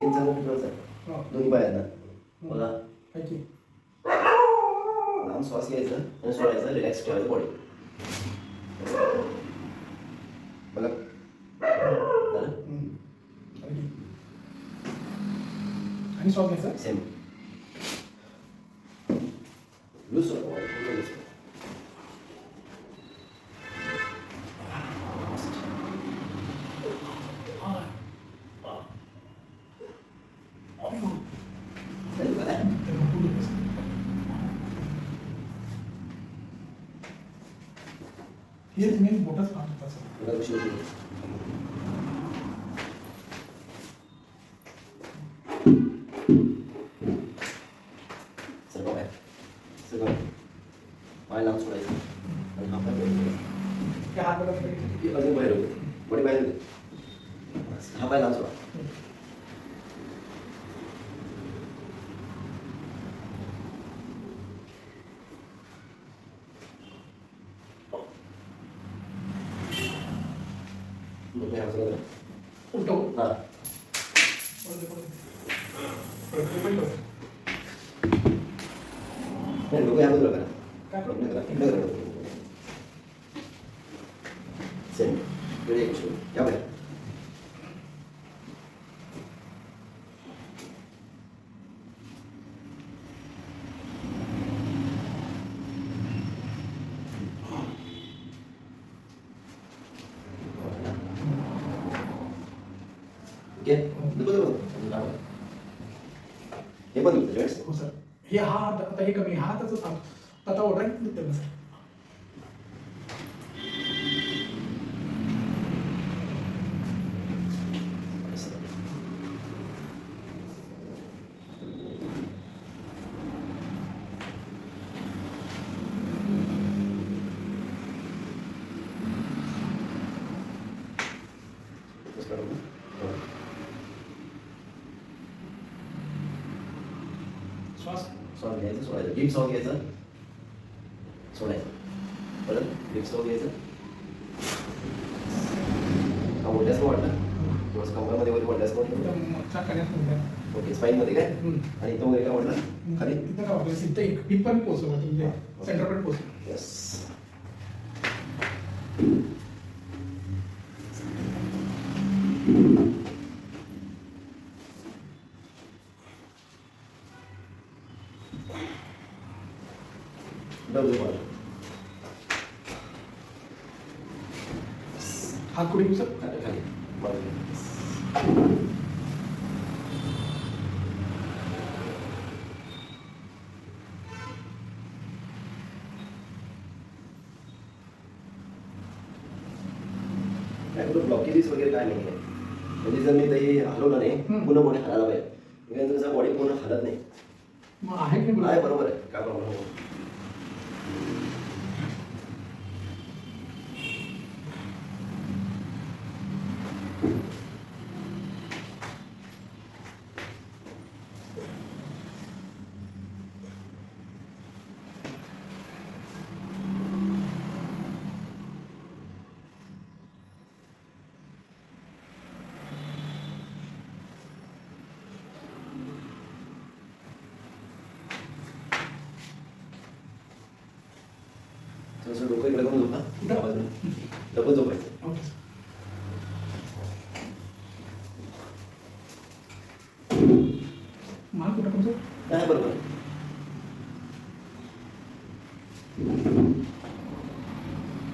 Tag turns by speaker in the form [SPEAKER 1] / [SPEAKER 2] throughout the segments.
[SPEAKER 1] Breathing चांगलं ठेवायचं आहे. दोन्ही पायांना बघा. लांब श्वास घ्यायचा आणि सोडायचा. रिलॅक्स ठेवायचं बॉडी. बघा झालं.
[SPEAKER 2] आणि श्वास घ्यायचा
[SPEAKER 1] सेम लूज सोडा.
[SPEAKER 2] हेच मेन बोटच काम होतं सर.
[SPEAKER 1] पाय लांब सोडायचं आणि हा पाय
[SPEAKER 2] हात बघा
[SPEAKER 1] अजून बाहेर होते. बॉडी बाहेर होते. हा पाय लांब सोडा.
[SPEAKER 2] उलटो
[SPEAKER 1] हां नाही लोक या बाजूला करा.
[SPEAKER 2] काय
[SPEAKER 1] इकडे करा. इकडे करा. सेम वेळ एक या बाहेर. ओके हे पण होतं जॉईंट्स.
[SPEAKER 2] हो सर. हे हात आता हे कमी हाताचं आता ऑर्डर आहे सर. श्वास
[SPEAKER 1] श्वास घ्यायचं सोडायचं. डीप श्वास घ्यायचा सोडायचं. परत डीप श्वास घ्यायचं. हा मोठ्याच वाढला थोडंसं कंबरमध्ये वगैरे वाढल्यास ओके. स्पाईनमध्ये काय आणि इथं वगैरे काय वाढला खाली
[SPEAKER 2] तिथं काय वाटलं इथं एक हिपपर्यंत पोहोचलो म्हणजे सेंटरपर्यंत पोहोचलो.
[SPEAKER 1] येस. Double ball.
[SPEAKER 2] हात कुठे घेऊ सर?
[SPEAKER 1] खाली बॉल. ब्लॉकेजेस वगैरे काय नाही आहे. म्हणजे जर मी ते हलवलं नाही पुन्हा बॉडी हलायला पाहिजे. तुमचा बॉडी पूर्ण हलत नाही.
[SPEAKER 2] मग आहे की
[SPEAKER 1] आहे बरोबर आहे. काय प्रॉब्लेम हो. थोडंसं डोकं इकडे करून झोपा. डबल झोपायचं.
[SPEAKER 2] Okay sir. मान कुठं तुमचं?
[SPEAKER 1] नाही बरोबर.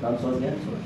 [SPEAKER 1] लांब श्वास घ्या सोडा.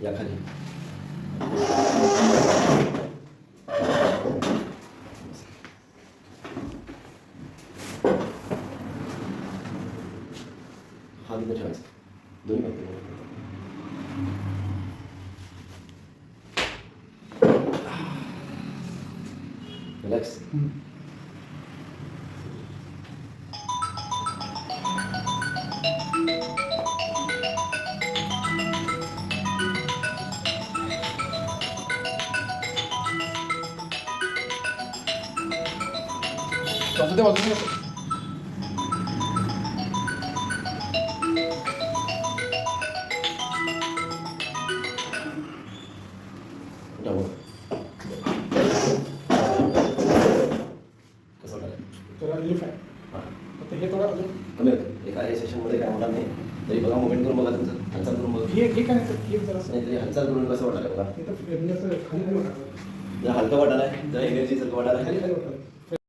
[SPEAKER 1] या खाली. हा तिथे ठेवायचा. दोन्ही पण रिलॅक्स.
[SPEAKER 2] बाजू दे बाजू दे.
[SPEAKER 1] कसं वाटलं?
[SPEAKER 2] जरा रिलीफ आहे.
[SPEAKER 1] हां
[SPEAKER 2] आता हे थोडं अजून
[SPEAKER 1] कमी होतं. एका सेशनमध्ये काय होणार नाही. तरी बघा मुवमेंट करून बघा तुमचं, हालचाल करून बघा.
[SPEAKER 2] हे काय नाही तर एक जरा
[SPEAKER 1] नाही तरी हालचाल करून कसं वाटायला बघा.
[SPEAKER 2] हे तर म्हणजे असं खाली खाली वाटतं.
[SPEAKER 1] जरा हलकं वाटायला, जरा एनर्जी सारखं वाटायला.
[SPEAKER 2] खाली खाली वाटतं.